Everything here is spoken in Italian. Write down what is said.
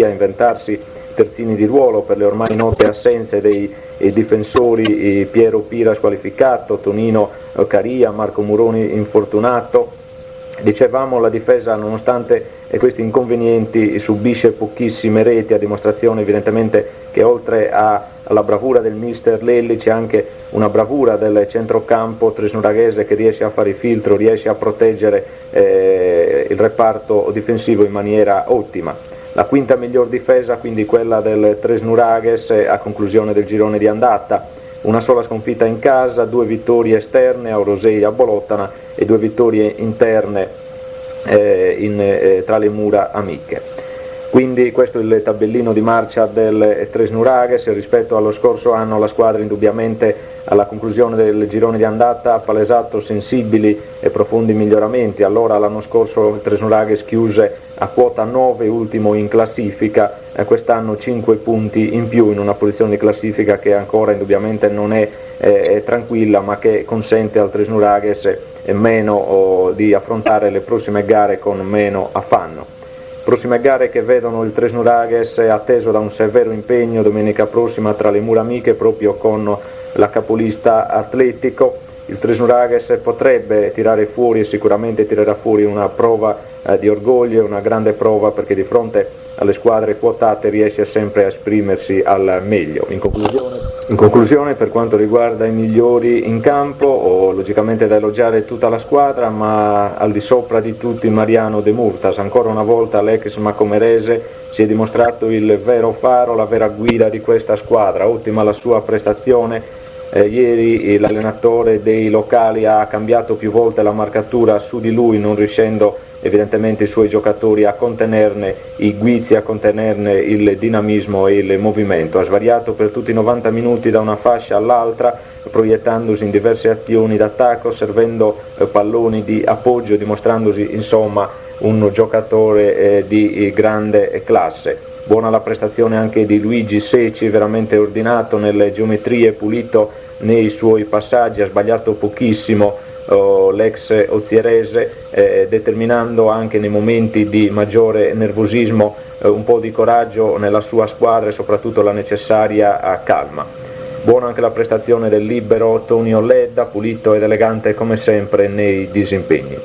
lì a inventarsi terzini di ruolo per le ormai note assenze dei difensori Piero Pira squalificato, Tonino Caria, Marco Muroni infortunato. Dicevamo, la difesa nonostante questi inconvenienti subisce pochissime reti, a dimostrazione evidentemente che oltre alla bravura del mister Lelli c'è anche una bravura del centrocampo tresnuraghese che riesce a fare il filtro, riesce a proteggere il reparto difensivo in maniera ottima. La quinta miglior difesa quindi quella del Tresnuraghes a conclusione del girone di andata, una sola sconfitta in casa, 2 vittorie esterne a Orosei e a Bolottana e 2 vittorie interne tra le mura amiche. Quindi questo è il tabellino di marcia del Tresnuraghes. Rispetto allo scorso anno la squadra indubbiamente alla conclusione del girone di andata ha palesato sensibili e profondi miglioramenti. Allora l'anno scorso il Tresnuraghes chiuse a quota 9, ultimo in classifica, quest'anno 5 punti in più in una posizione di classifica che ancora indubbiamente non è tranquilla, ma che consente al Tresnuraghes meno di affrontare le prossime gare con meno affanno. Prossime gare che vedono il Tresnuraghes atteso da un severo impegno domenica prossima tra le mura amiche proprio con la capolista Atletico. Il Tresnuraghes potrebbe tirare fuori e sicuramente tirerà fuori una prova di orgoglio, una grande prova, perché di fronte alle squadre quotate riesce sempre a esprimersi al meglio. In conclusione, per quanto riguarda i migliori in campo, logicamente da elogiare tutta la squadra, ma al di sopra di tutti Mariano De Murtas. Ancora una volta l'ex macomerese si è dimostrato il vero faro, la vera guida di questa squadra. Ottima la sua prestazione. Ieri l'allenatore dei locali ha cambiato più volte la marcatura su di lui, non riuscendo evidentemente i suoi giocatori a contenerne i guizzi, a contenerne il dinamismo e il movimento. Ha svariato per tutti i 90 minuti da una fascia all'altra, proiettandosi in diverse azioni d'attacco, servendo palloni di appoggio, dimostrandosi insomma un giocatore di grande classe. Buona la prestazione anche di Luigi Secci, veramente ordinato nelle geometrie, pulito nei suoi passaggi, ha sbagliato pochissimo l'ex ozierese, determinando anche nei momenti di maggiore nervosismo un po' di coraggio nella sua squadra e soprattutto la necessaria calma. Buona anche la prestazione del libero Tonio Ledda, pulito ed elegante come sempre nei disimpegni.